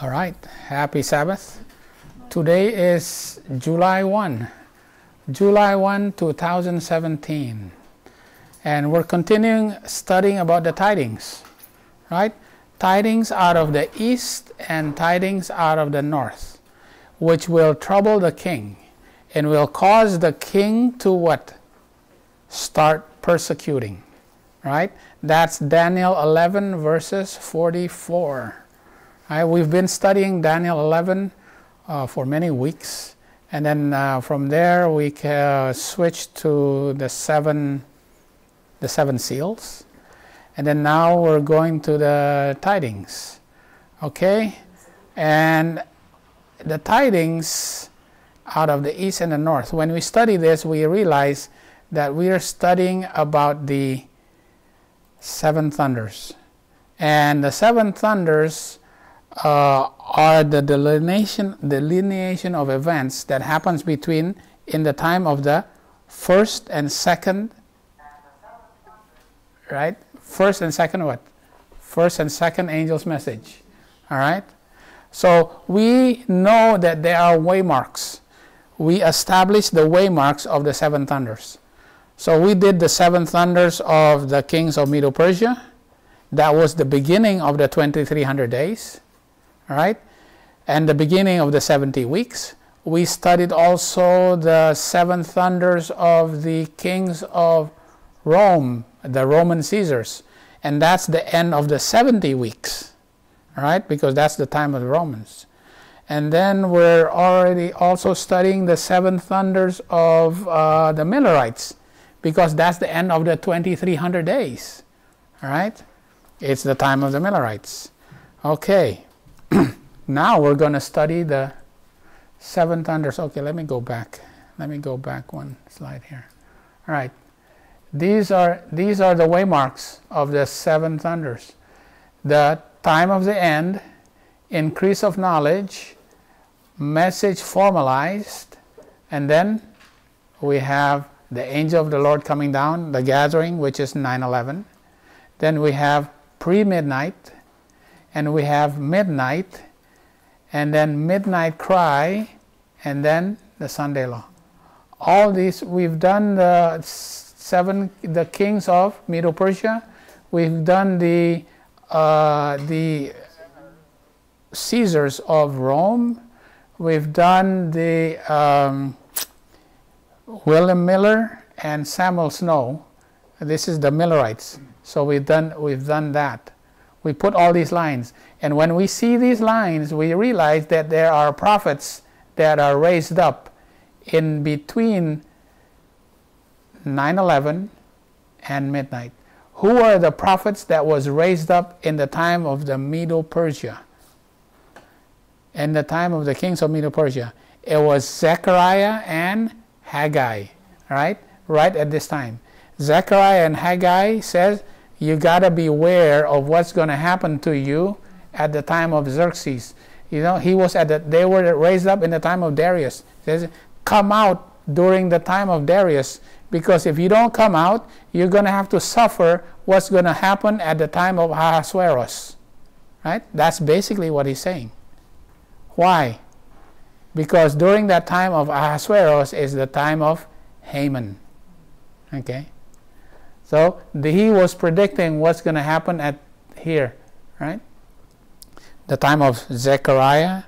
All right, happy Sabbath. Today is July 1, 2017. And we're continuing studying about the tidings, right? Tidings out of the east and tidings out of the north, which will trouble the king and will cause the king to what? Start persecuting, right? That's Daniel 11 verses 44. Right, we've been studying Daniel 11 for many weeks, and then from there we switch to the seven seals, and then now we're going to the tidings. Okay, and the tidings out of the east and the north. When we study this, we realize that we are studying about the seven thunders, and the seven thunders are the delineation of events that happens between in the time of the first and second, right? First and second what? First and second angel's message. All right. So we know that there are waymarks. We established the waymarks of the seven thunders. So we did the seven thunders of the kings of Medo-Persia. That was the beginning of the 2300 days. All right, and the beginning of the 70 weeks. We studied also the seven thunders of the kings of Rome, the Roman Caesars, and that's the end of the 70 weeks, all right, because that's the time of the Romans. And then we're already also studying the seven thunders of the Millerites, because that's the end of the 2300 days, all right. It's the time of the Millerites. Okay. Now we're going to study the seven thunders. Okay, let me go back. Let me go back one slide here. All right. These are the waymarks of the seven thunders. The time of the end, increase of knowledge, message formalized, and then we have the angel of the Lord coming down, the gathering, which is 9/11. Then we have pre-midnight, and we have midnight, and then midnight cry, and then the Sunday law. All these, we've done the kings of Medo-Persia. We've done the Caesars of Rome. We've done the William Miller and Samuel Snow. This is the Millerites. So we've done that. We put all these lines, and when we see these lines, we realize that there are prophets that are raised up in between 9/11 and midnight. Who are the prophets that was raised up in the time of the Medo-Persia? In the time of the kings of Medo-Persia, it was Zechariah and Haggai, right at this time. Zechariah and Haggai says, you got to beware of what's going to happen to you at the time of Xerxes. You know, they were raised up in the time of Darius. It says, come out during the time of Darius, because if you don't come out, you're going to have to suffer what's going to happen at the time of Ahasuerus. Right? That's basically what he's saying. Why? Because during that time of Ahasuerus is the time of Haman. Okay? So he was predicting what's going to happen at here, right? The time of Zechariah,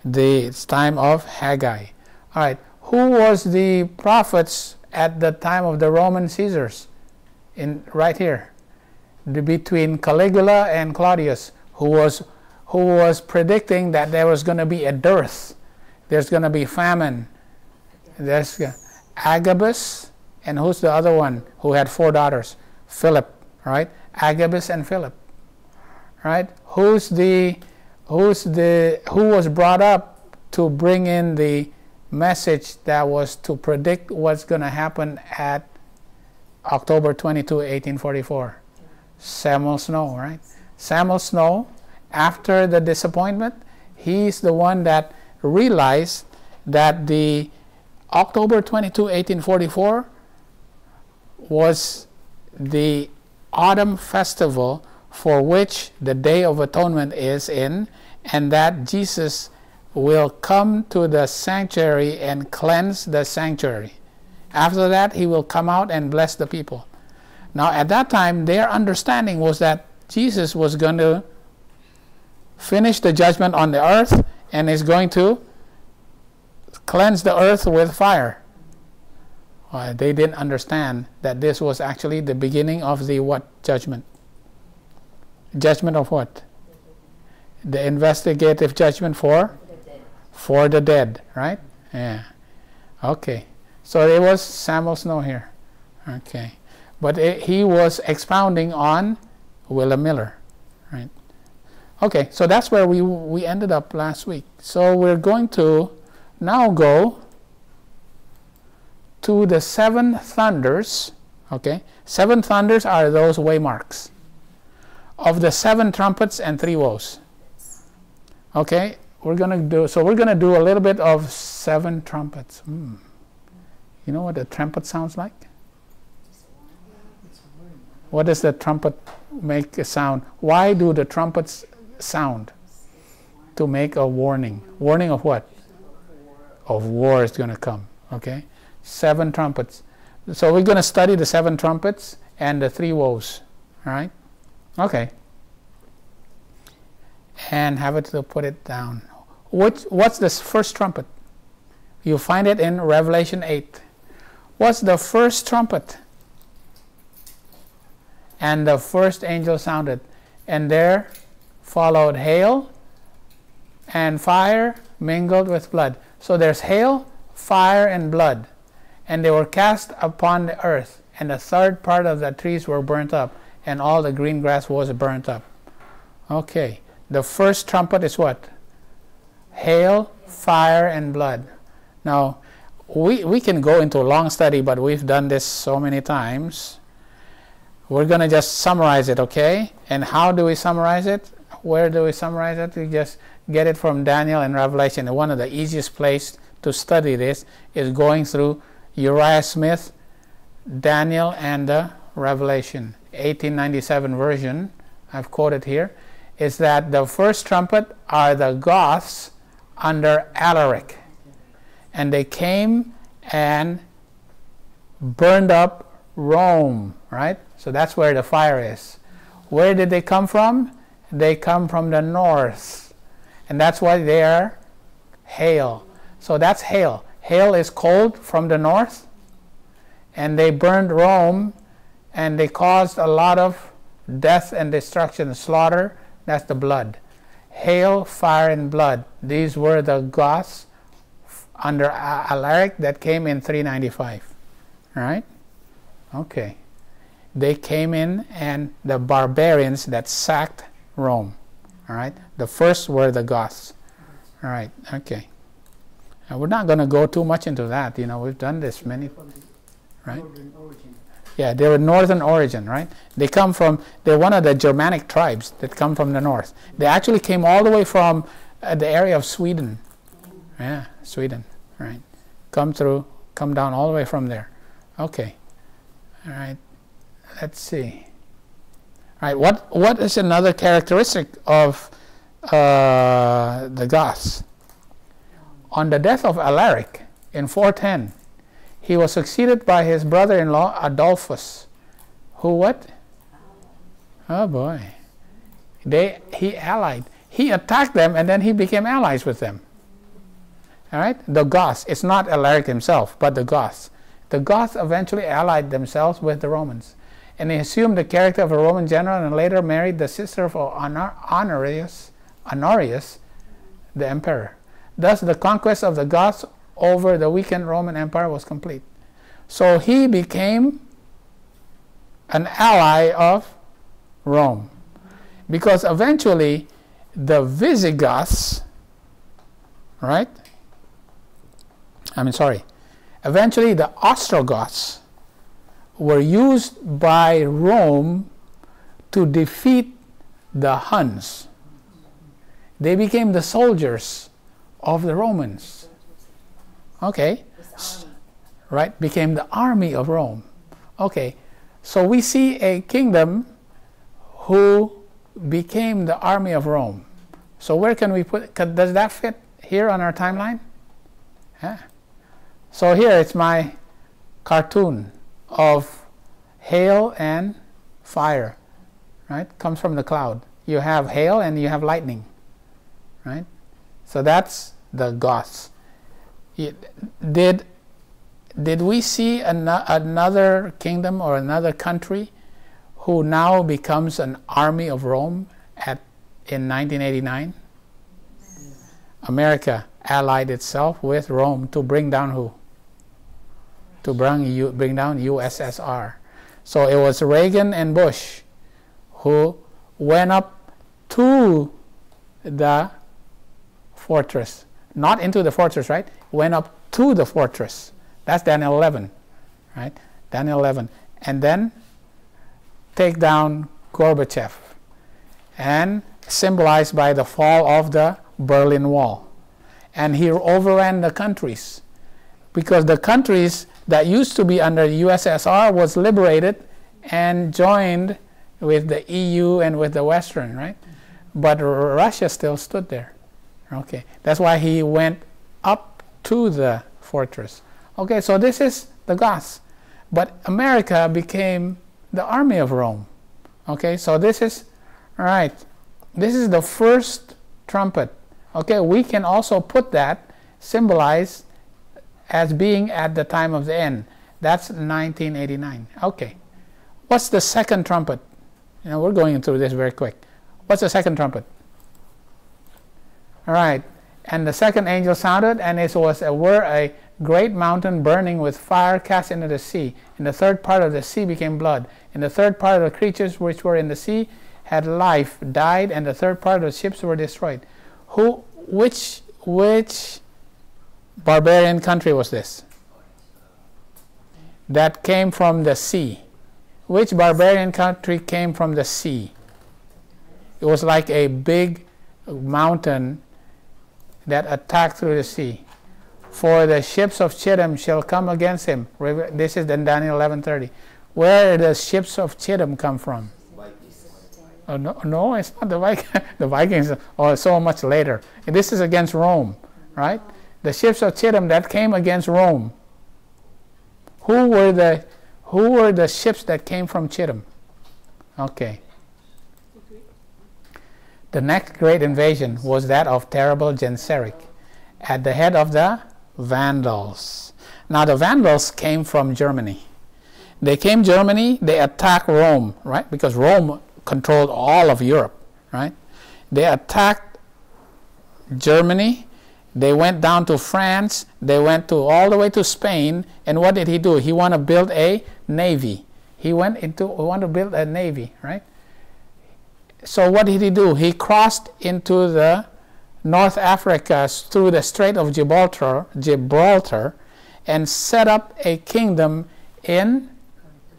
the time of Haggai. All right, who was the prophets at the time of the Roman Caesars? Right here, between Caligula and Claudius, who was predicting that there was going to be a dearth, there's going to be famine. There's Agabus. And who's the other one who had 4 daughters? Philip, right? Agabus and Philip, right? Who was brought up to bring in the message that was to predict what's going to happen at October 22, 1844? Samuel Snow, right? Samuel Snow, after the disappointment, he's the one that realized that the October 22, 1844 was the autumn festival for which the Day of Atonement is in, and that Jesus will come to the sanctuary and cleanse the sanctuary. After that, he will come out and bless the people. Now, at that time, their understanding was that Jesus was going to finish the judgment on the earth and is going to cleanse the earth with fire. They didn't understand that this was actually the beginning of the what judgment? Judgment of what? The investigative judgment for the dead, right? Yeah. Okay. So it was Samuel Snow here. Okay. But he was expounding on William Miller, right? Okay, so that's where we ended up last week. So we're going to now go to the 7 thunders. Okay, 7 thunders are those waymarks of the 7 trumpets and 3 woes. Okay, we're gonna do a little bit of 7 trumpets. You know what a trumpet sounds like? What does the trumpet make a sound? Why do the trumpets sound? To make a warning. Warning of what? Of war is going to come. Okay, 7 trumpets. So we're going to study the 7 trumpets and the 3 woes. All right. Okay. And have it to put it down. What's the first trumpet? You find it in Revelation 8. What's the first trumpet? And the first angel sounded, and there followed hail and fire mingled with blood. So there's hail, fire, and blood. And they were cast upon the earth, and the third part of the trees were burnt up, and all the green grass was burnt up. Okay, the first trumpet is what? Hail, fire, and blood. Now, we can go into a long study, but we've done this so many times. We're going to just summarize it, okay? And how do we summarize it? Where do we summarize it? We just get it from Daniel and Revelation. And one of the easiest places to study this is going through Uriah Smith, Daniel, and the Revelation. 1897 version, I've quoted here, is that the first trumpet are the Goths under Alaric. And they came and burned up Rome, right? So that's where the fire is. Where did they come from? They come from the north. And that's why they are hail. So that's hail. Hail is cold from the north. And they burned Rome, and they caused a lot of death and destruction, slaughter. That's the blood. Hail, fire, and blood. These were the Goths under Alaric that came in 395. All right? Okay. They came in, and the barbarians that sacked Rome. All right. The first were the Goths. All right. Okay. And we're not going to go too much into that. You know, we've done this many. Right. Yeah, they were northern origin. Right. They're one of the Germanic tribes that come from the north. They actually came all the way from the area of Sweden. Yeah, Sweden. Right. Come down all the way from there. Okay. All right. Let's see. All right, what is another characteristic of the Goths? On the death of Alaric in 410, he was succeeded by his brother-in-law Adolphus, who what? Oh boy. He allied. He attacked them, and then he became allies with them. All right, the Goths. It's not Alaric himself, but the Goths. The Goths eventually allied themselves with the Romans. And they assumed the character of a Roman general and later married the sister of Honorius, the emperor. Thus, the conquest of the Goths over the weakened Roman Empire was complete. So he became an ally of Rome. Because eventually, the Visigoths, right? Eventually, the Ostrogoths were used by Rome to defeat the Huns. They became the soldiers of the Romans. Okay, right? Became the army of Rome. Okay, so we see a kingdom who became the army of Rome. So where can we put, does that fit here on our timeline? Yeah. So here it's my cartoon of hail and fire, right? Comes from the cloud. You have hail and you have lightning, right? So that's the Goths. Did we see another kingdom or another country who now becomes an army of Rome in 1989? America allied itself with Rome to bring down who? To bring down USSR. So it was Reagan and Bush who went up to the fortress. Not into the fortress, right? Went up to the fortress. That's Daniel 11, right? Daniel 11. And then take down Gorbachev, and symbolized by the fall of the Berlin Wall. And he overran the countries, because the countries that used to be under the USSR was liberated and joined with the EU and with the Western, right? But Russia still stood there. Okay, that's why he went up to the fortress. Okay, so this is the Goths. But America became the army of Rome. Okay, so this is, all right, this is the first trumpet. Okay, we can also put that symbolized as being at the time of the end. That's 1989. Okay, what's the second trumpet? You know, we're going through this very quick. What's the second trumpet? All right, and the second angel sounded, and it was a great mountain burning with fire cast into the sea. And the third part of the sea became blood. And the third part of the creatures which were in the sea had life, died, and the third part of the ships were destroyed. Which barbarian country was this? That came from the sea. Which barbarian country came from the sea? It was like a big mountain that attacked through the sea. For the ships of Chittim shall come against him. This is in Daniel 11:30. Where did the ships of Chittim come from? Oh, no, it's not the Vikings. The Vikings are so much later. And this is against Rome, right? The ships of Chittim that came against Rome. Who were the ships that came from Chittim? Okay. The next great invasion was that of terrible Genseric, at the head of the Vandals. Now the Vandals came from Germany. They came Germany, they attacked Rome, right? Because Rome controlled all of Europe, right? They attacked Germany, they went down to France, they went all the way to Spain, and what did he do? He wanted to build a navy. He wanted to build a navy, right? So what did he do? He crossed into the North Africa through the Strait of Gibraltar, and set up a kingdom in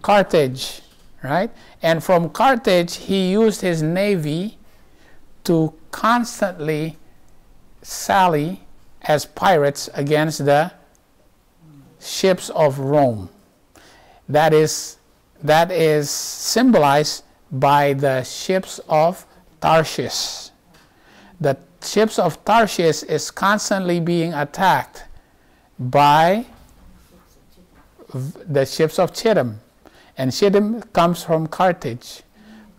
Carthage, right? And from Carthage, he used his navy to constantly sally as pirates against the ships of Rome. That is symbolized by the ships of Tarshish. The ships of Tarshish is constantly being attacked by the ships of Chittim. And Chittim comes from Carthage.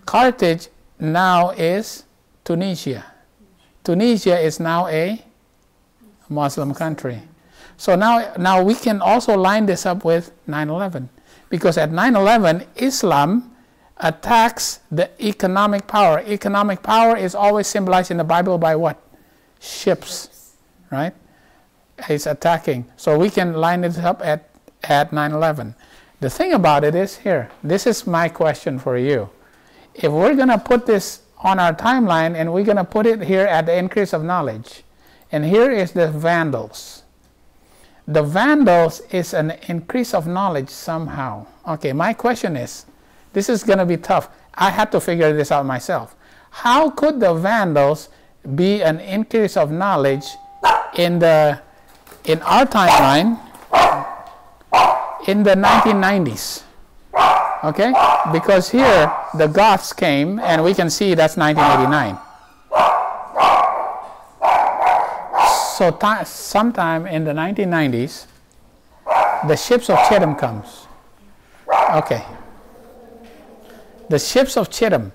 Carthage now is Tunisia. Tunisia is now a Muslim country. So now we can also line this up with 9/11. Because at 9/11, Islam attacks the economic power. Economic power is always symbolized in the Bible by what? Ships, right? It's attacking. So we can line it up at 9/11. The thing about it is here, this is my question for you. If we're going to put this on our timeline and we're going to put it here at the increase of knowledge, and here is the Vandals. The Vandals is an increase of knowledge somehow. Okay, my question is, this is going to be tough. I had to figure this out myself. How could the Vandals be an increase of knowledge in our timeline in the 1990s? Okay? Because here the Goths came, and we can see that's 1989. So sometime in the 1990s, the ships of Chittim comes. Okay. The ships of Chittim.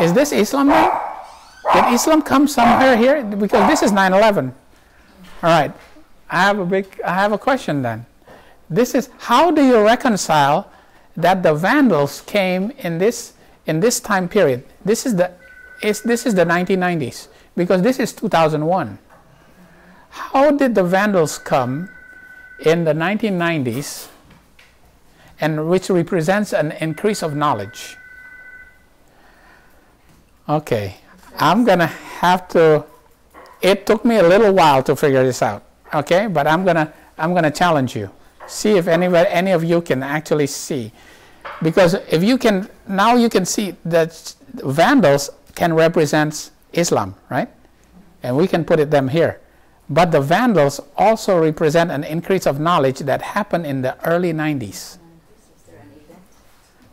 Is this Islam then? Did Islam come somewhere here? Because this is 9/11. All right. I have a question then. This is, how do you reconcile that the Vandals came in this time period? This is the 1990s, because this is 2001. How did the Vandals come in the 1990s, and which represents an increase of knowledge? Okay, I'm gonna have to. It took me a little while to figure this out. Okay, but I'm gonna challenge you. See if any of you can actually see, because if you can now, you can see that Vandals can represent Islam, right? And we can put them here. But the Vandals also represent an increase of knowledge that happened in the early 90s.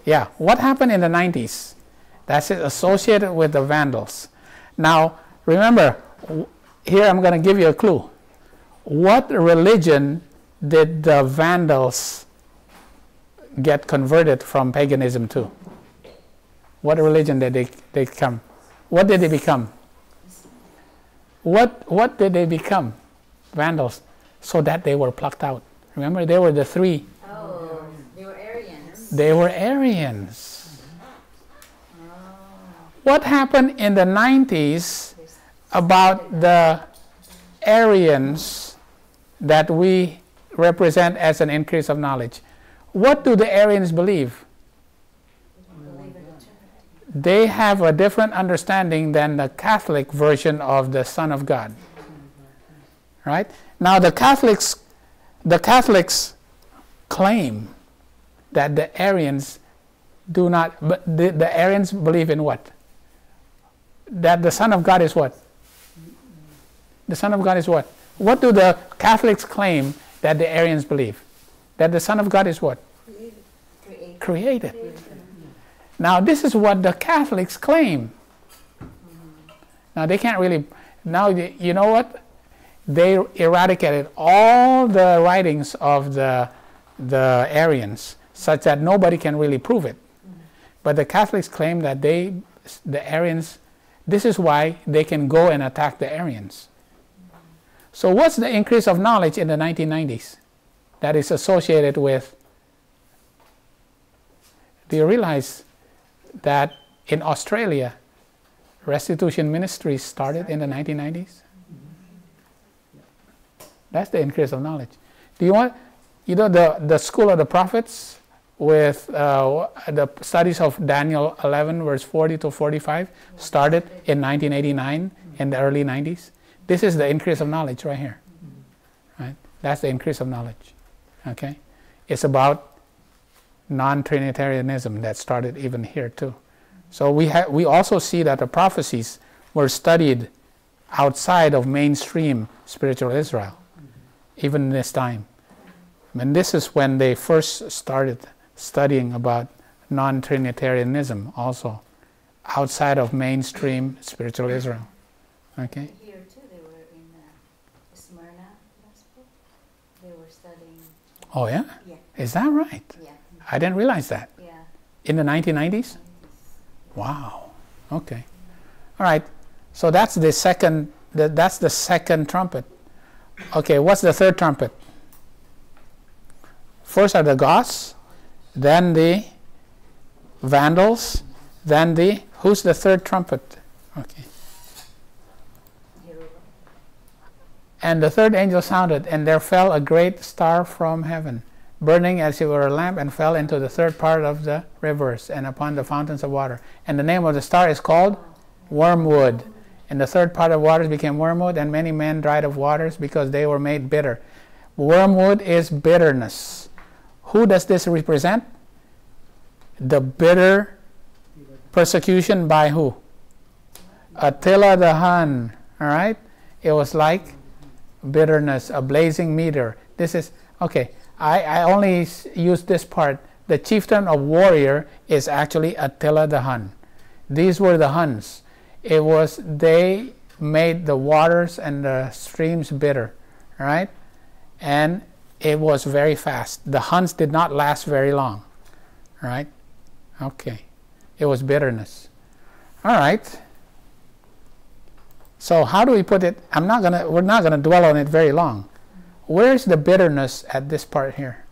Yeah, what happened in the 90s? That's associated with the Vandals. Now, remember, here I'm going to give you a clue. What religion did the Vandals get converted from paganism to? What religion did they come? What did they become? What did they become? Vandals. So that they were plucked out. Remember, they were the three. Oh, they were Arians. They were Arians. Oh. What happened in the 90s about the Arians that we represent as an increase of knowledge? What do the Arians believe? They have a different understanding than the Catholic version of the Son of God. Right? Now the Catholics claim that the Arians do not, but the Arians believe in what? That the Son of God is what? The Son of God is what? What do the Catholics claim that the Arians believe? That the Son of God is what? Created. Now this is what the Catholics claim. Now they can't really, now you know what? They eradicated all the writings of the Arians such that nobody can really prove it. But the Catholics claim that the Arians, this is why they can go and attack the Arians. So what's the increase of knowledge in the 1990s that is associated with? Do you realize that in Australia, restitution ministries started in the 1990s? That's the increase of knowledge. Do you want, the School of the Prophets with the studies of Daniel 11 verse 40 to 45 started in 1989 in the early 90s? This is the increase of knowledge right here. Right? That's the increase of knowledge. Okay? It's about non-Trinitarianism that started even here too. So we also see that the prophecies were studied outside of mainstream spiritual Israel, even in this time. And this is when they first started studying about non-Trinitarianism also, outside of mainstream spiritual Israel. Okay? Here too, they were in Smyrna Gospel. They were studying. Oh yeah? Yeah. Is that right? Yeah. I didn't realize that. Yeah. In the 1990s? Wow. Okay. All right. So that's the second. That's the second trumpet. Okay. What's the third trumpet? First are the Goths, then the Vandals, then the. Who's the third trumpet? Okay. And the third angel sounded, and there fell a great star from heaven, burning as it were a lamp, and fell into the third part of the rivers and upon the fountains of water. And the name of the star is called Wormwood. And the third part of waters became wormwood, and many men died of waters because they were made bitter. Wormwood is bitterness. Who does this represent? The bitter persecution by who? Attila the Hun. All right? It was like bitterness, a blazing meter. This is, okay. I only use this part the chieftain of warrior is actually Attila the Hun. These were the Huns. They made the waters and the streams bitter, right? And it was very fast. The Huns did not last very long, right? Okay. It was bitterness. All right. So how do we put it? We're not gonna dwell on it very long. Where's the bitterness at this part here?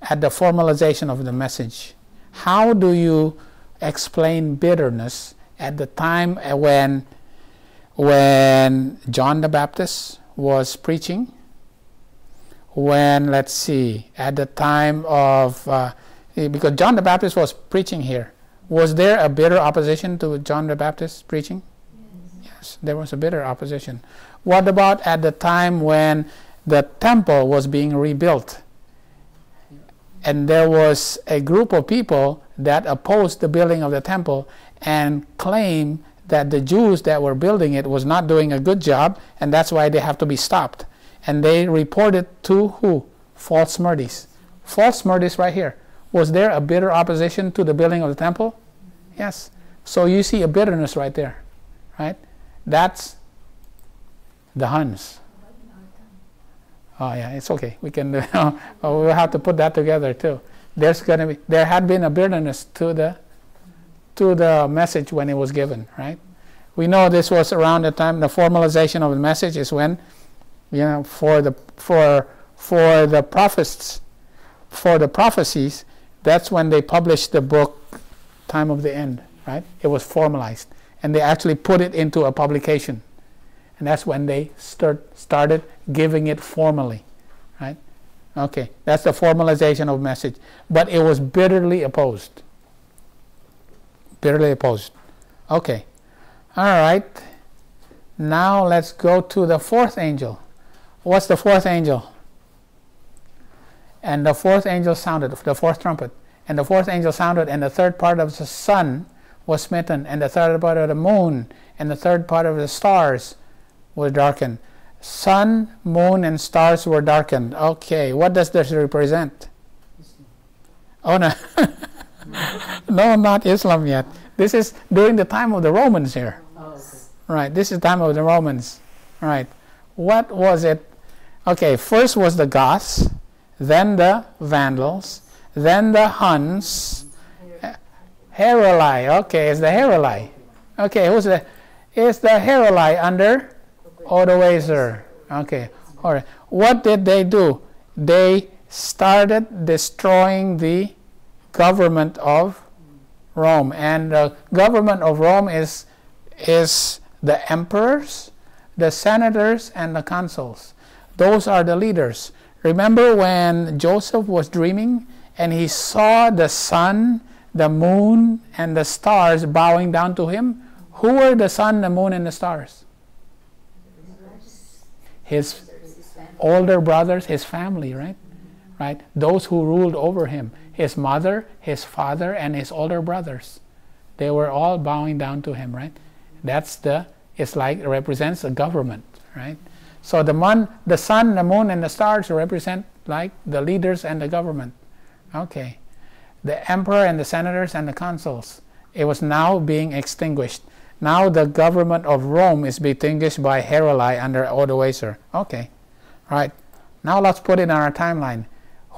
At the formalization of the message. How do you explain bitterness at the time when John the Baptist was preaching? When, let's see, at the time of, because John the Baptist was preaching here. Was there a bitter opposition to John the Baptist preaching? Yes, there was a bitter opposition. What about at the time when the temple was being rebuilt? And there was a group of people that opposed the building of the temple and claimed that the Jews that were building it was not doing a good job, and that's why they have to be stopped. And they reported to who? False Smyrdes. False Smyrdes right here. Was there a bitter opposition to the building of the temple? Yes. So you see a bitterness right there, right? That's the Huns. Oh yeah, it's okay. We can. We'll have to put that together too. There had been a bitterness to the message when it was given, right? We know this was around the time the formalization of the message is when, for the prophets, for the prophecies, that's when they published the book Time of the End, right? It was formalized, and they actually put it into a publication, and that's when they started giving it formally, right? Okay, that's the formalization of message, but it was bitterly opposed. Bitterly opposed. Okay, all right. Now let's go to the fourth angel. What's the fourth angel? And the fourth angel sounded, the fourth trumpet. And the fourth angel sounded, and the third part of the sun was smitten, and the third part of the moon, and the third part of the stars were darkened. Sun, moon, and stars were darkened. Okay, what does this represent? Oh no. No, not Islam yet. This is during the time of the Romans here. Oh, okay. Right, this is the time of the Romans. Right. What was it? Okay, first was the Goths, then the Vandals, then the Huns. Heruli. Okay, it's the Heruli. Okay, who's the? It's the Heruli under Odoacer. Okay. All right. What did they do? They started destroying the government of Rome, and the government of Rome is the emperors, the senators, and the consuls. Those are the leaders. Remember when Joseph was dreaming and he saw the sun, the moon, and the stars bowing down to him? Who were the sun, the moon, and the stars? His older brothers, his family, right? Right? Those who ruled over him. His mother, his father, and his older brothers. They were all bowing down to him, right? It's like it represents a government, right? So the sun, the moon, and the stars represent like the leaders and the government. Okay. The emperor and the senators and the consuls. It was now being extinguished. Now the government of Rome is being extinguished by Heruli under Odoacer. Okay. Right. Now let's put it in our timeline.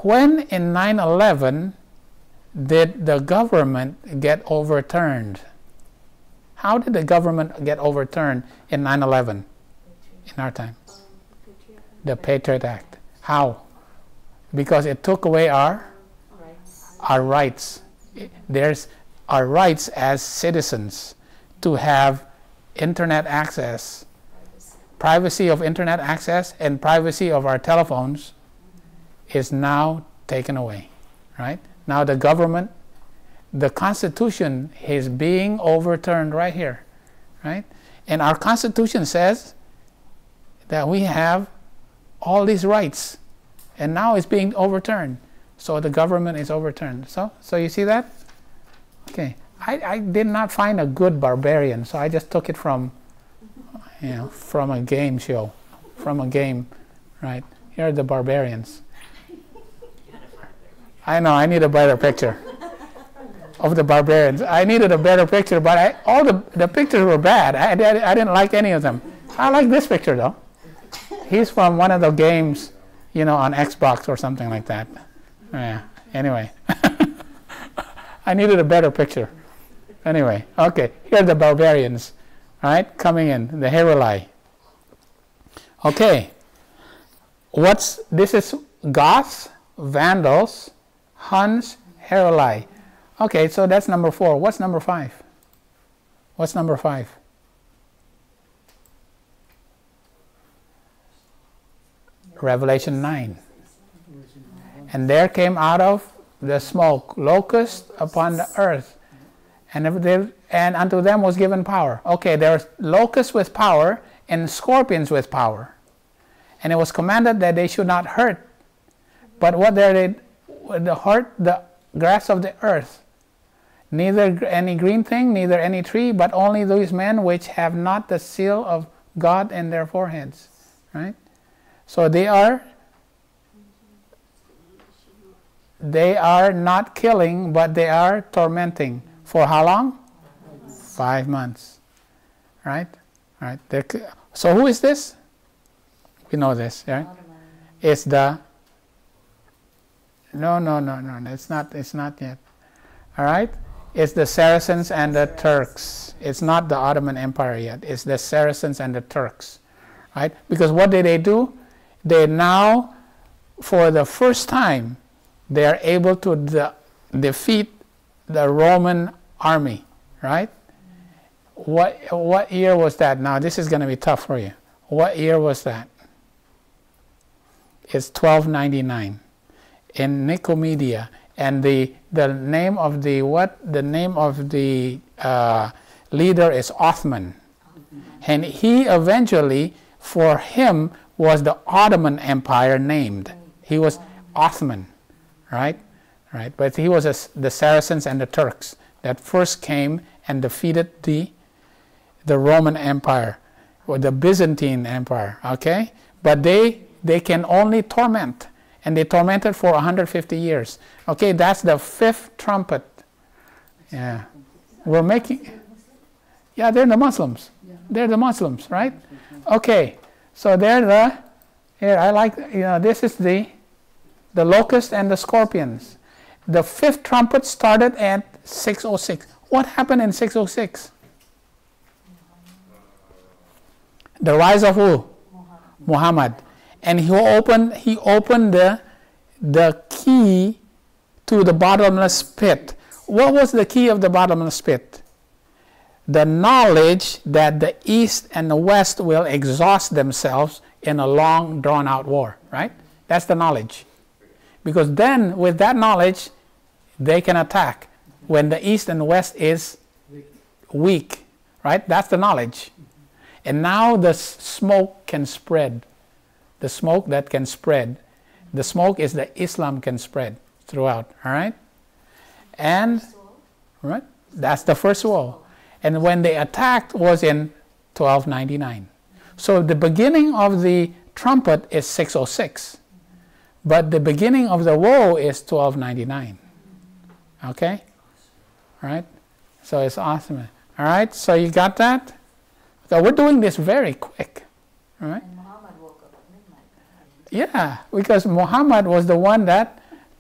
When in 9/11 did the government get overturned? How did the government get overturned in 9/11 in our time? The Patriot Act. How? Because it took away our rights. There's our rights as citizens to have internet access, privacy of internet access, and privacy of our telephones is now taken away, right? Now the government, the Constitution is being overturned right here, right? And our Constitution says that we have all these rights, and now it's being overturned. So the government is overturned. So you see that? Okay. I did not find a good barbarian, so I just took it from, from a game show, from a game, right? Here are the barbarians. I know, I need a better picture of the barbarians. I needed a better picture, but all the pictures were bad. I didn't like any of them. I like this picture, though. He's from one of the games, you know, on Xbox or something like that. Yeah, anyway. I needed a better picture. Anyway, okay, here are the barbarians, right, coming in, the Heruli. Okay, this is Goths, Vandals, Huns, Heruli. Okay, so that's number 4. What's number 5? What's number 5? Revelation 9. And there came out of the smoke locusts upon the earth, and unto them was given power. Okay, there's locusts with power and scorpions with power. And it was commanded that they should not hurt. But what they hurt the grass of the earth, neither any green thing, neither any tree, but only those men which have not the seal of God in their foreheads. Right? So they are not killing, but they are tormenting. For how long? 5 months. Right? Right. So who is this? We know this, right? It's the... No. It's not yet. All right? It's the Saracens and the Turks. It's not the Ottoman Empire yet. It's the Saracens and the Turks. Right? Because what did they do? They now, for the first time, they are able to defeat the Roman army. Right? What year was that? Now, this is going to be tough for you. What year was that? It's 1299 in Nicomedia, and the name of the leader is Othman, and he eventually, for him, was the Ottoman Empire named. He was Othman, right? But he was the Saracens and the Turks that first came and defeated the Roman Empire or the Byzantine Empire. Okay, but they can only torment, and they tormented for 150 years. Okay, that's the 5th trumpet. Yeah, we're making. Yeah, they're the Muslims. They're the Muslims, right? Okay, so they're the. Here, I like. This is the Locust and the Scorpions. The 5th trumpet started at 606. What happened in 606? The rise of who? Muhammad. And he opened the key to the bottomless pit. What was the key of the bottomless pit? The knowledge that the East and the West will exhaust themselves in a long, drawn-out war, right? That's the knowledge. Because then, with that knowledge, they can attack when the East and the West is weak, right? That's the knowledge. And now the smoke can spread. The smoke that can spread. The smoke is that Islam can spread throughout, all right? And, right? That's the first wall. And when they attacked was in 1299. So the beginning of the trumpet is 606. But the beginning of the woe is 1299. Okay? All right? So it's awesome. All right? So you got that? So we're doing this very quick. All right? And Muhammad woke up at midnight. Yeah, because Muhammad was the one that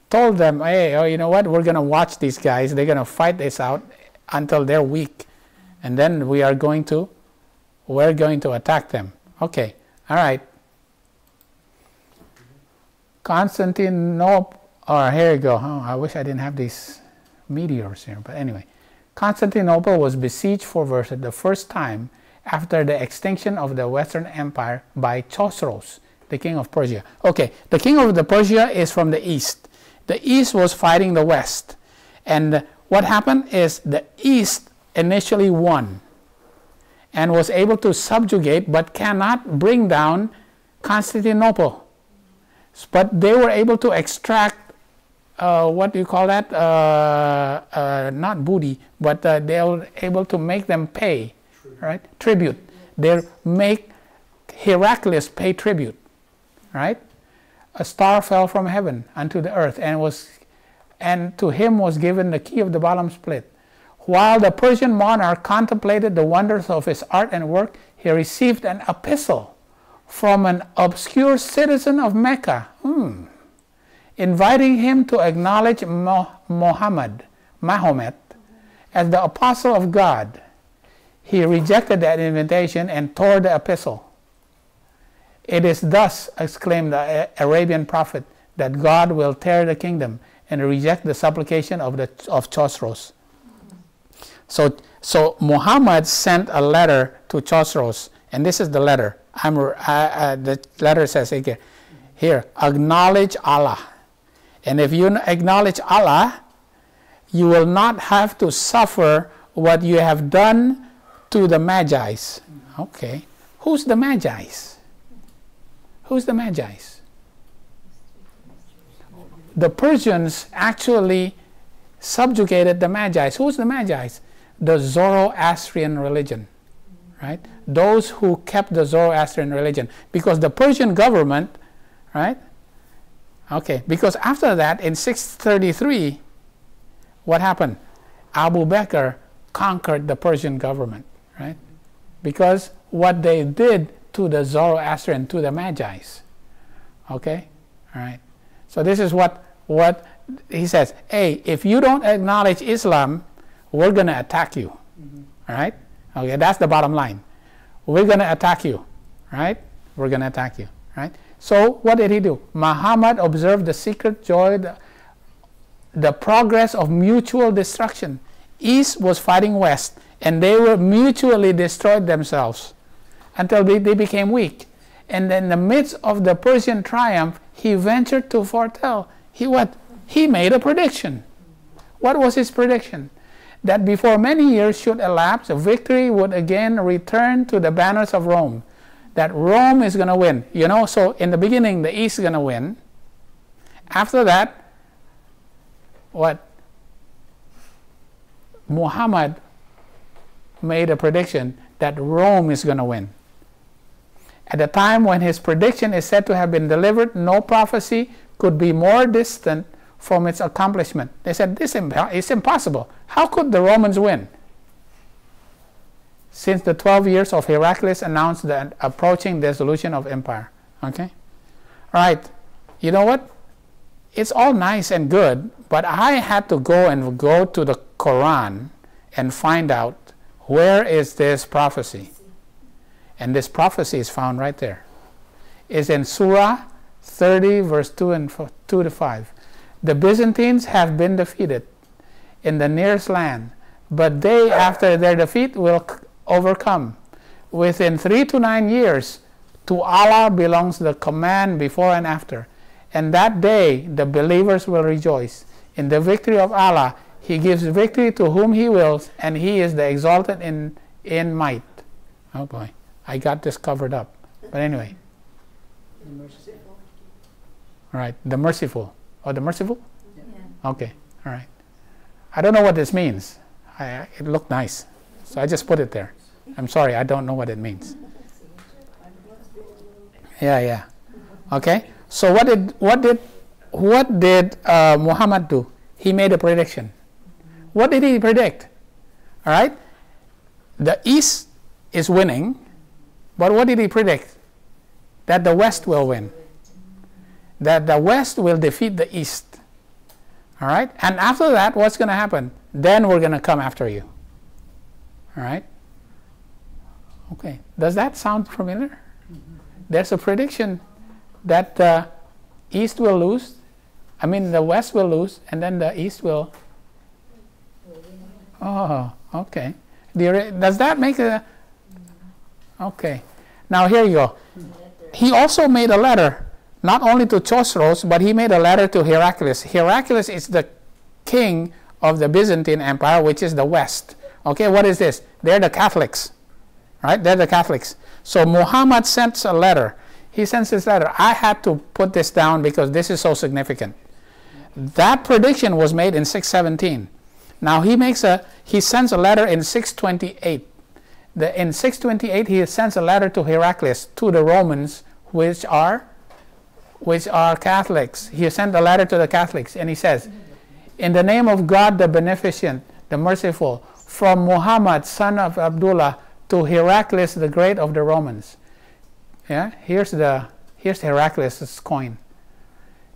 told them, hey, oh, you know what? We're going to watch these guys. They're going to fight this out until they're weak. And then we're going to attack them. Okay. All right. Constantinople. Oh, here you go. Oh, I wish I didn't have these meteors here. But anyway, Constantinople was besieged for the first time after the extinction of the Western Empire by Chosroes, the king of Persia. Okay, the king of the Persia is from the east. The east was fighting the west. And what happened is the east initially won and was able to subjugate but cannot bring down Constantinople. But they were able to extract, what do you call that? Not booty, but they were able to make them pay. Right? Tribute. They make Heraclius pay tribute. Right? A star fell from heaven unto the earth and was and to him was given the key of the bottom split. While the Persian monarch contemplated the wonders of his art and work, he received an epistle from an obscure citizen of Mecca, inviting him to acknowledge Mohammad as the apostle of God. He rejected that invitation and tore the epistle. It is thus, exclaimed the Arabian prophet, that God will tear the kingdom and reject the supplication of Chosroes. So Muhammad sent a letter to Chosroes, and this is the letter. The letter says here, acknowledge Allah. And if you acknowledge Allah, you will not have to suffer what you have done to the Magi's. Okay. Who's the Magi's? Who's the Magi's? The Persians actually subjugated the Magi's. Who's the Magi's? The Zoroastrian religion, right? Those who kept the Zoroastrian religion. Because the Persian government, right? Okay, because after that, in 633, what happened? Abu Bakr conquered the Persian government, right? Because what they did to the Zoroastrian, to the Magi's. Okay, all right. So this is what he says. Hey, if you don't acknowledge Islam, we're going to attack you. All right? Okay, that's the bottom line. We're going to attack you. Right? We're going to attack you. Right? So what did he do? Muhammad observed the secret joy, the progress of mutual destruction. East was fighting West, and they were mutually destroyed themselves until they became weak. And in the midst of the Persian triumph, he ventured to foretell. He made a prediction. What was his prediction? That before many years should elapse, victory would again return to the banners of Rome. That Rome is going to win. You know, so in the beginning, the East is going to win. After that, what? Muhammad made a prediction that Rome is going to win. At the time when his prediction is said to have been delivered, no prophecy could be more distant from its accomplishment. They said, this is impossible. How could the Romans win? Since the 12 years of Heraclius announced the approaching dissolution of empire. Okay? All right. You know what? It's all nice and good, but I had to go to the Quran and find out where is this prophecy. And this prophecy is found right there. It's in Surah 30, verse 2 to 5. The Byzantines have been defeated in the nearest land, but they, after their defeat, will overcome. Within 3 to 9 years, to Allah belongs the command before and after. And that day, the believers will rejoice. In the victory of Allah, He gives victory to whom He wills, and He is the exalted in might. Oh boy, I got this covered up. But anyway. All right, the merciful. Oh, the merciful? Yeah. Okay, all right. I don't know what this means. It looked nice, so I just put it there. I'm sorry, I don't know what it means. Yeah. Okay. So what did Muhammad do? He made a prediction. What did he predict? All right. The East is winning, but what did he predict? That the West will win. That the West will defeat the East. All right? And after that, what's going to happen? Then we're going to come after you. All right? Okay. Does that sound familiar? Mm-hmm. There's a prediction that the East will lose. I mean, the West will lose, and then the East will. Oh, okay. Does that make a. Okay. Now, here you go. He also made a letter. Not only to Chosroes, but he made a letter to Heraclius. Heraclius is the king of the Byzantine Empire, which is the West. Okay, what is this? They're the Catholics. Right? They're the Catholics. So Muhammad sends a letter. He sends this letter. I had to put this down because this is so significant. That prediction was made in 617. Now he sends a letter in 628. In 628, he sends a letter to Heraclius, to the Romans, which are Catholics. He sent a letter to the Catholics, and he says, In the name of God, the beneficent, the merciful, from Muhammad, son of Abdullah, to Heraclius the Great of the Romans. Yeah, here's Heraclius' coin.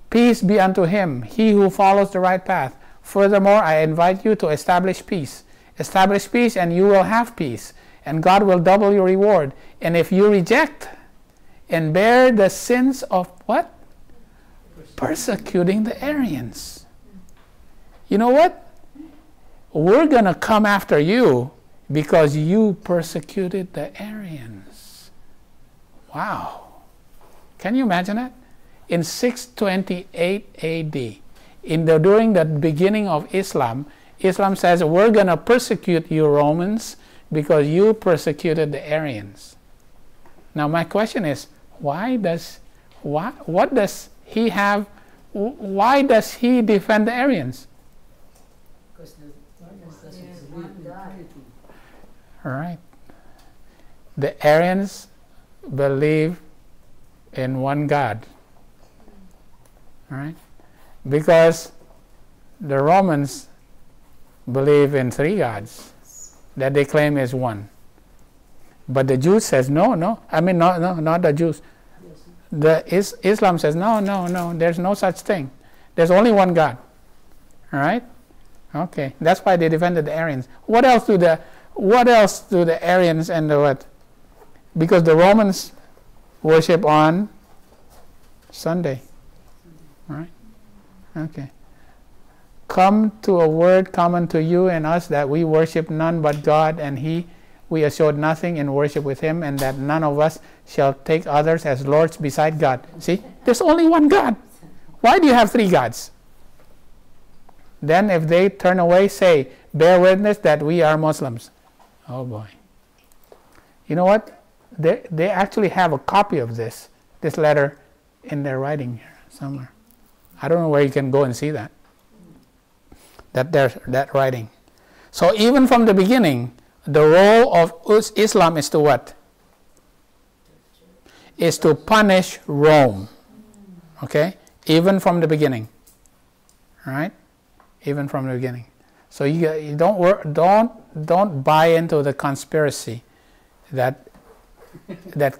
Peace be unto him, he who follows the right path. Furthermore, I invite you to establish peace. Establish peace and you will have peace, and God will double your reward. And if you reject and bear the sins of what? Persecuting the Arians. You know what? We're going to come after you because you persecuted the Arians. Wow. Can you imagine that? In 628 AD, during the beginning of Islam, Islam says, we're going to persecute you Romans because you persecuted the Arians. Now my question is, why does he defend the Arians? All right. The Arians believe in one God. All right? Because the Romans believe in three gods that they claim is one. But the Jews says no. I mean, no, not the Jews. Islam says no. There's no such thing. There's only one God. All right? Okay. That's why they defended the Arians. What else do the Arians and the what? Because the Romans worship on Sunday. All right? Okay. Come to a word common to you and us, that we worship none but God, and we assured nothing in worship with him, and that none of us shall take others as lords beside God. See? There's only one God. Why do you have three gods? Then if they turn away, say, bear witness that we are Muslims. Oh boy. You know what? They actually have a copy of this letter in their writing here somewhere. I don't know where you can go and see that. That writing. So even from the beginning, the role of Islam is to what? Is to punish Rome. Okay? Even from the beginning. All right? Even from the beginning. So you don't buy into the conspiracy that the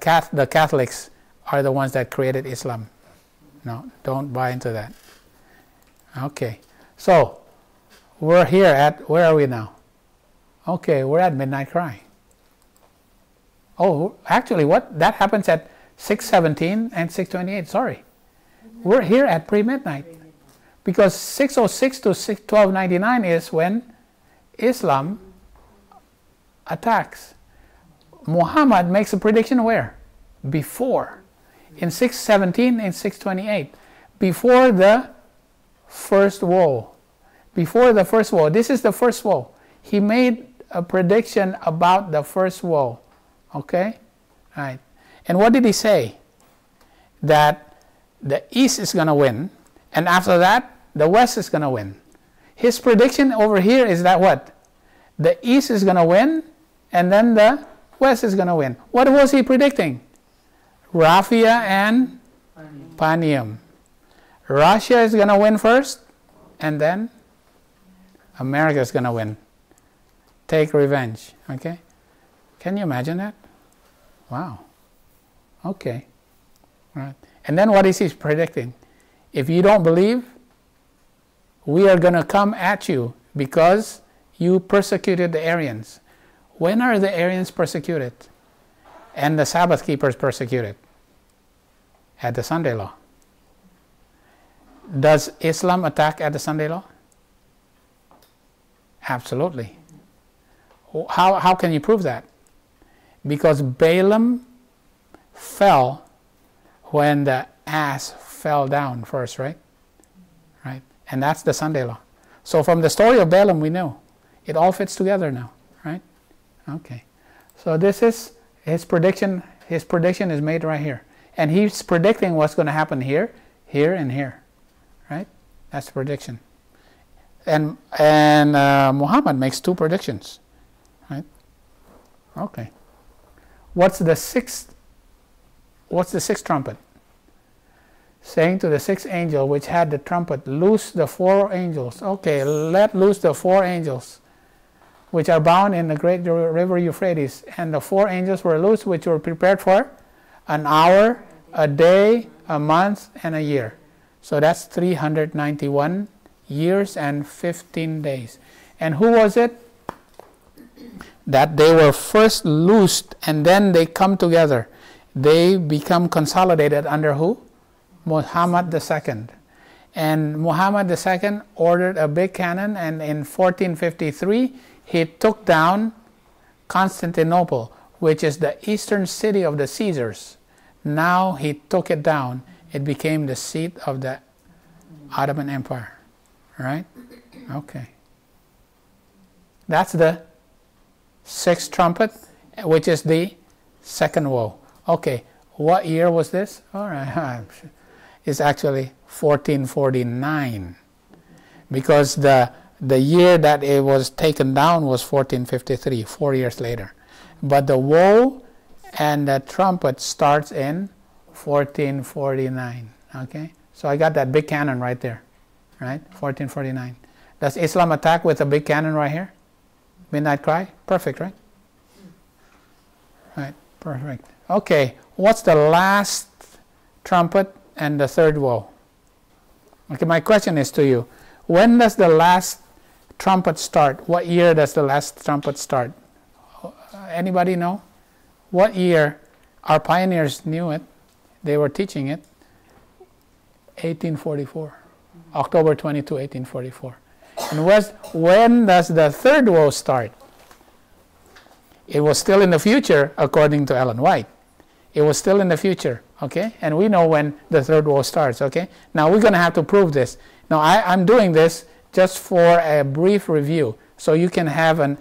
Catholics are the ones that created Islam. No, don't buy into that. Okay. So we're here at, where are we now? Okay, we're at Midnight Cry. Oh, actually, that happens at 6:17 and 6:28. Sorry, we're here at pre-midnight, because 6:06 to 12:99 is when Islam attacks. Muhammad makes a prediction where? Before, in 6:17 and 6:28, before the first woe. Before the first woe. This is the first woe. He made a prediction about the first woe. Okay? Right. And what did he say? That the East is going to win, and after that, the West is going to win. His prediction over here is that what? The East is going to win, and then the West is going to win. What was he predicting? Raphia and Panium. Russia is going to win first, and then America is going to win. Take revenge. Okay? Can you imagine that? Wow. Okay. Right. And then what is he predicting? If you don't believe, we are going to come at you because you persecuted the Arians. When are the Arians persecuted? And the Sabbath keepers persecuted? At the Sunday law. Does Islam attack at the Sunday law? Absolutely. How can you prove that? Because Balaam fell when the ass fell down first, right? Right? And that's the Sunday law. So from the story of Balaam, we know. It all fits together now, right? Okay. So this is his prediction. His prediction is made right here. And he's predicting what's going to happen here, here, and here. Right? That's the prediction. And Muhammad makes two predictions. Right? Okay. What's the sixth trumpet? saying to the sixth angel which had the trumpet, loose the 4 angels. Okay, let loose the 4 angels which are bound in the great river Euphrates. And the 4 angels were loosed, which were prepared for an hour, a day, a month, and a year. So that's 391 years and 15 days. And who was it? That they were first loosed and then they come together. They become consolidated under who? Mohammad II. And Mohammad II ordered a big cannon, and in 1453 he took down Constantinople, which is the eastern city of the Caesars. Now he took it down. It became the seat of the Ottoman Empire. Right? Okay. That's the 6th trumpet, which is the second woe. Okay. What year was this? All right. It's actually 1449, because the year that it was taken down was 1453, 4 years later. But the woe and the trumpet starts in 1449. Okay, so I got that big cannon right there, right? 1449. Does Islam attack with a big cannon right here? Midnight cry? Perfect, right? Right, perfect. Okay, what's the last trumpet and the third woe? Okay, my question is to you. When does the last trumpet start? What year does the last trumpet start? Anybody know? What year? Our pioneers knew it. They were teaching it. 1844. October 22, 1844. And when does the third woe start? It was still in the future, according to Ellen White. It was still in the future, okay? And we know when the third woe starts, okay? Now we're going to have to prove this. Now I'm doing this just for a brief review, so you can have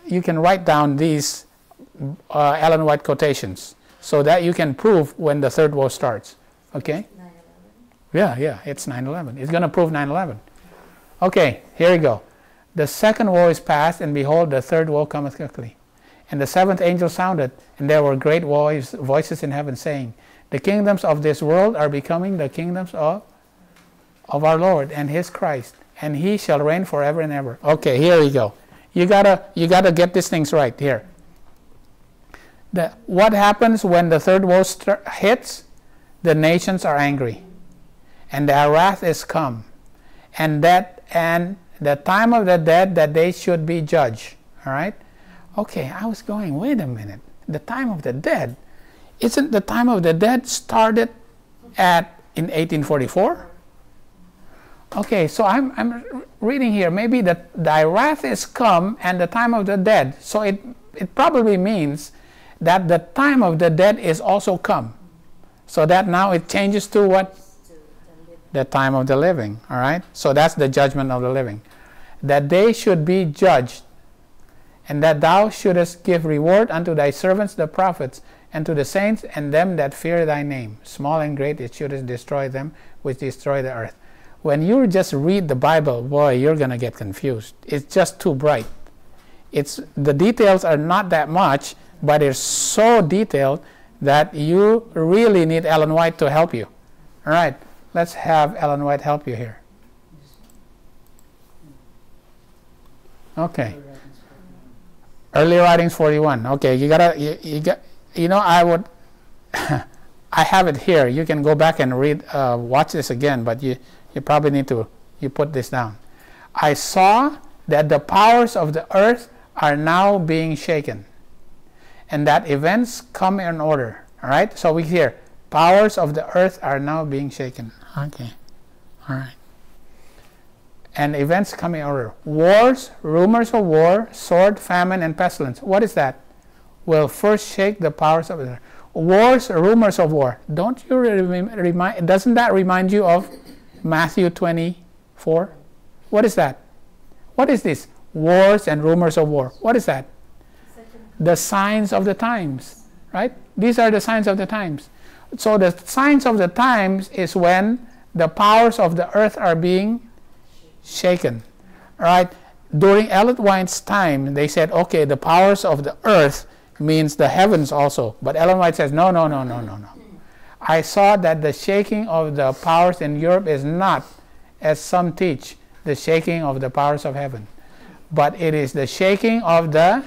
you can write down these Ellen White quotations, so that you can prove when the third woe starts, okay? 9/11. Yeah, it's 9/11. It's going to prove 9/11. Okay, here we go. The second woe is past, and behold, the third woe cometh quickly. And the 7th angel sounded, and there were great voices in heaven saying, the kingdoms of this world are becoming the kingdoms of our Lord and his Christ, and he shall reign forever and ever. Okay, here we go. You gotta get these things right here. What happens when the third woe hits? The nations are angry, and their wrath is come, and the time of the dead that they should be judged. All right. Okay, I was going, wait a minute. The time of the dead, isn't the time of the dead started in 1844? Okay, so I'm reading here. Maybe thy wrath is come and the time of the dead. So it probably means that the time of the dead is also come. So that now it changes to what? The time of the living. All right. So that's the judgment of the living. That they should be judged, and that thou shouldest give reward unto thy servants the prophets, and to the saints and them that fear thy name. Small and great it shouldest destroy them which destroy the earth. When you just read the Bible, boy, you're going to get confused. It's just too bright. The details are not that much, but it's so detailed that you really need Ellen White to help you. All right, let's have Ellen White help you here. Okay. Early Writings 41. Okay, I would, I have it here. You can go back and read, watch this again, but you probably need to, put this down. I saw that the powers of the earth are now being shaken, and that events come in order. All right, so we hear, powers of the earth are now being shaken. Okay, all right. And events come in order. Wars, rumors of war, sword, famine, and pestilence. What is that? Will first shake the powers of the earth. Wars, rumors of war. Don't you remind? Doesn't that remind you of Matthew 24? What is that? What is this? Wars and rumors of war. What is that? The signs of the times, right? These are the signs of the times. So the signs of the times is when the powers of the earth are being shaken. All right. During Ellen White's time, they said, okay, the powers of the earth means the heavens also. But Ellen White says, no. I saw that the shaking of the powers in Europe is not, as some teach, the shaking of the powers of heaven, but it is the shaking of the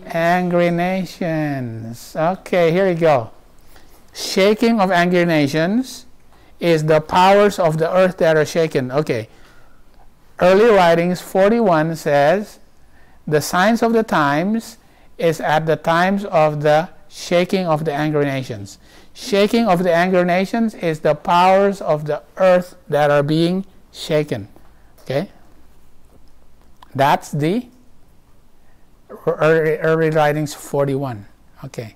angry nations. Okay, here we go. Shaking of angry nations is the powers of the earth that are shaken. Okay. Early writings 41 says the signs of the times is at the times of the shaking of the angry nations. Shaking of the angry nations is the powers of the earth that are being shaken. Okay? That's the early writings 41. Okay.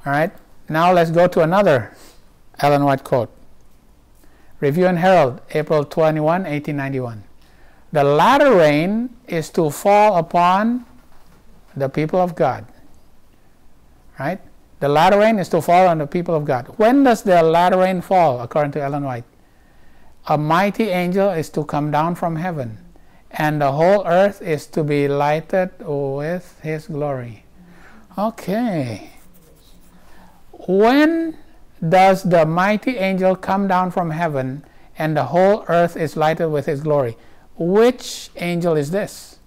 All right. Now let's go to another Ellen White quote. Review and Herald, April 21, 1891. The latter rain is to fall upon the people of God. Right? The latter rain is to fall on the people of God. When does the latter rain fall, according to Ellen White? A mighty angel is to come down from heaven, and the whole earth is to be lighted with his glory. Okay. When does the mighty angel come down from heaven and the whole earth is lighted with his glory? Which angel is this?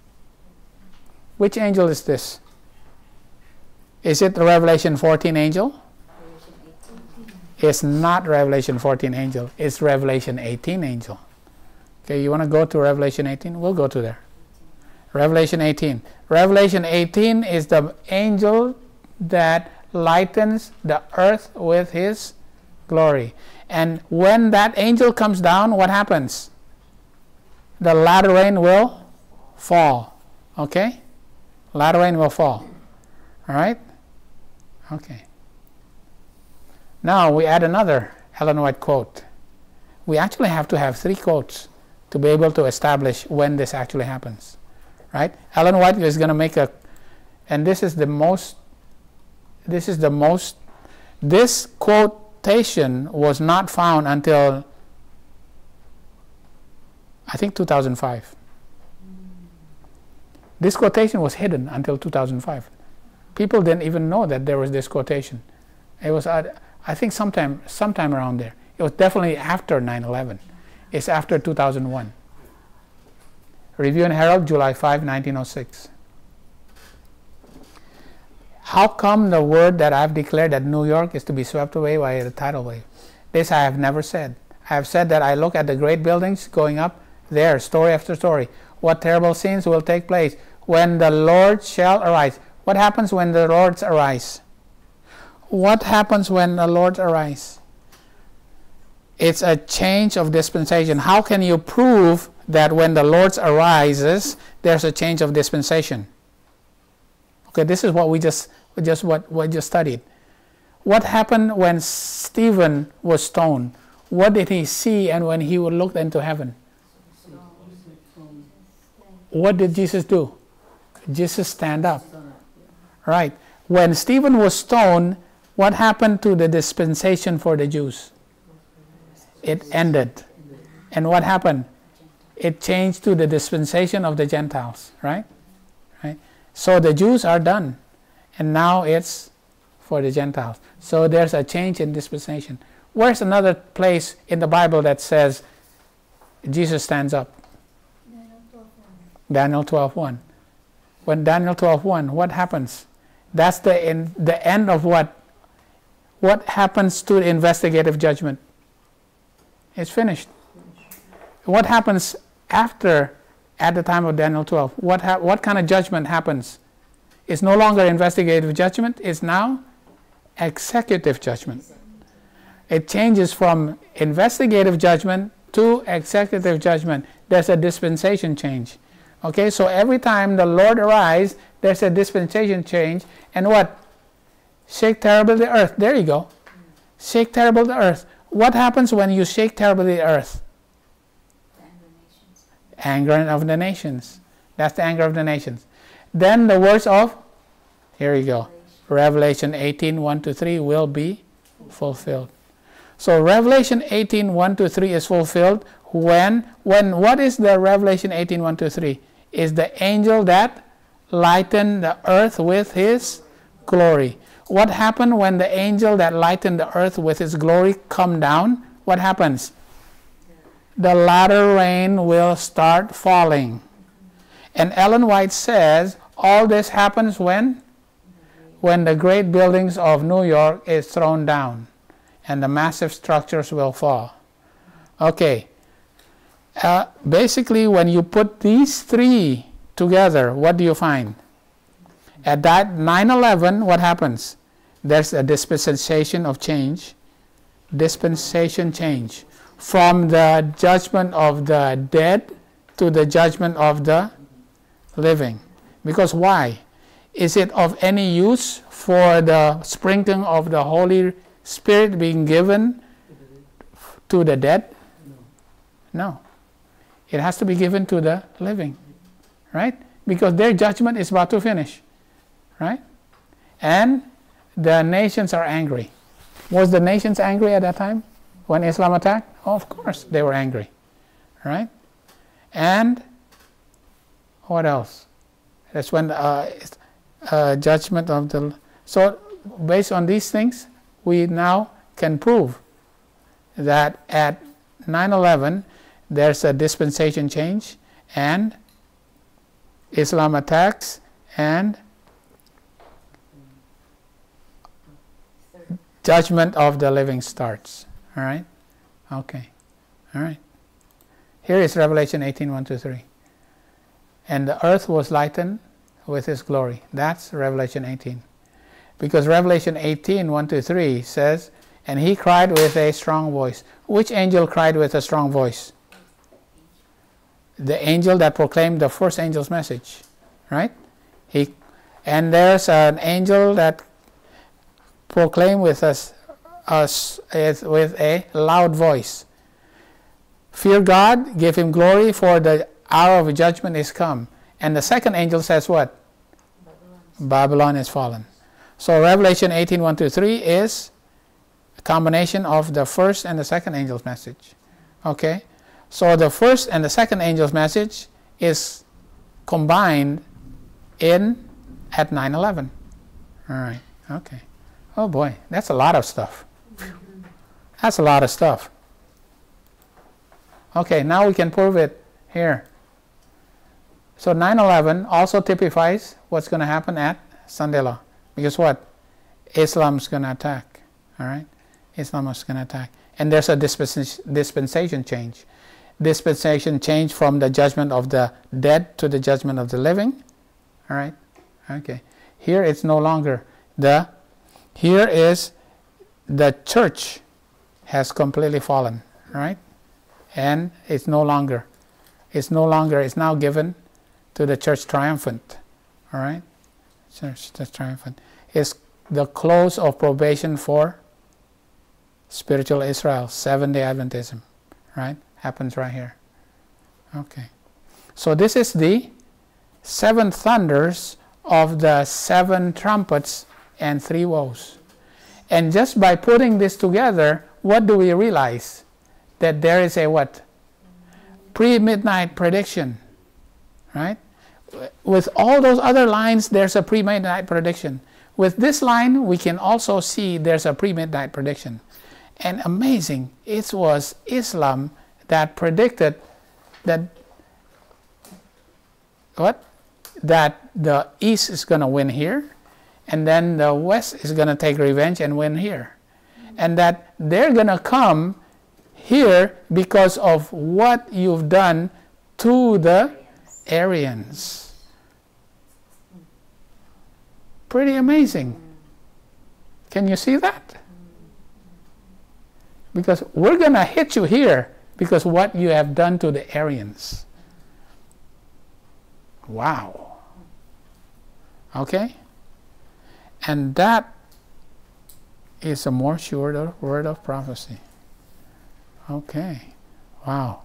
Which angel is this? Is it the Revelation 14 angel? It's not Revelation 14 angel. It's Revelation 18 angel. Okay, you want to go to Revelation 18? We'll go to there. Revelation 18. Revelation 18 is the angel that lightens the earth with his glory. And when that angel comes down, what happens? The latter rain will fall. Okay? Latter rain will fall. All right? Okay. Now we add another Ellen White quote. We actually have to have 3 quotes to be able to establish when this actually happens. Right? Ellen White is going to make a, and this quotation was not found until, I think, 2005. This quotation was hidden until 2005. People didn't even know that there was this quotation. It was, I think, sometime around there. It was definitely after 9/11. It's after 2001. Review and Herald, July 5, 1906. How come the word that I've declared that New York is to be swept away by the tidal wave? This I have never said. I have said that I look at the great buildings going up there, story after story. What terrible scenes will take place when the Lord shall arise. What happens when the Lords arise? What happens when the Lords arise? It's a change of dispensation. How can you prove that when the Lord arises, there's a change of dispensation? Okay, this is what we just studied. What happened when Stephen was stoned? What did he see? And when he would look into heaven, what did Jesus do? Jesus stand up. Right. When Stephen was stoned, what happened to the dispensation for the Jews? It ended. And what happened? It changed to the dispensation of the Gentiles. Right? Right. So the Jews are done. And now it's for the Gentiles. So there's a change in dispensation. Where's another place in the Bible that says Jesus stands up? Daniel 12:1. When Daniel 12:1, what happens? That's the end of what? What happens to the investigative judgment? It's finished. What happens after, at the time of Daniel 12? What kind of judgment happens? It's no longer investigative judgment. It's now executive judgment. It changes from investigative judgment to executive judgment. There's a dispensation change. Okay, so every time the Lord arises, there's a dispensation change. And what? Shake terribly the earth. There you go. Shake terribly the earth. What happens when you shake terribly the earth? Anger of the nations. That's the anger of the nations. Then the words of, here you go, Revelation 18, 1-3 will be fulfilled. So Revelation 18, 1-3 is fulfilled when what is the Revelation 18, 1-3? Is the angel that lightened the earth with his glory. What happened when the angel that lightened the earth with his glory come down? What happens? The latter rain will start falling. And Ellen White says all this happens when? When the great buildings of New York is thrown down and the massive structures will fall. Okay. Basically, when you put these three together, what do you find? At that 9/11, what happens? There's a dispensation of change. Dispensation change. From the judgment of the dead to the judgment of the living. Because why? Is it of any use for the sprinkling of the Holy Spirit being given to the dead? No. It has to be given to the living. Right? Because their judgment is about to finish. Right? And the nations are angry. Was the nations angry at that time when Islam attacked? Oh, of course they were angry. Right? And what else? That's when judgment of the... So based on these things, we now can prove that at 9/11 there's a dispensation change and Islam attacks and judgment of the living starts. All right? Okay. All right. Here is Revelation 18:1-3. And the earth was lightened with his glory. That's Revelation 18. Because Revelation 18:1-3 says, and he cried with a strong voice. Which angel cried with a strong voice? The angel that proclaimed the first angel's message. Right? And there's an angel that proclaimed with with a loud voice. Fear God, give him glory, for the hour of judgment is come. And the second angel says what? Babylon is fallen. So Revelation 18:1-3 is a combination of the first and the second angel's message. Okay? So the first and the second angel's message is combined at 9/11. All right. Okay. Oh boy, that's a lot of stuff. That's a lot of stuff. Okay, now we can prove it here. So 9/11 also typifies what's going to happen at Sunday Law. Because what? Islam's going to attack. All right? Islam is going to attack. And there's a dispensation change. Dispensation change from the judgment of the dead to the judgment of the living. All right? Okay. Here it's no longer here is the church has completely fallen. Right? And it's now given to the church triumphant. All right? Church that's triumphant. It's the close of probation for spiritual Israel, 7-day Adventism. Right? Happens right here. Okay. So this is the 7 thunders of the 7 trumpets and 3 woes. And just by putting this together, what do we realize? That there is a what? Pre-midnight prediction. Right? With all those other lines, there's a pre-midnight prediction. With this line, we can also see there's a pre-midnight prediction. And amazing, it was Islam that predicted that that the East is going to win here, and then the West is going to take revenge and win here. And that they're going to come here because of what you've done to the Arians. Pretty amazing. Can you see that? Because we're going to hit you here because what you have done to the Arians. Wow. Okay? And that is a more sure word of prophecy. Okay. Wow.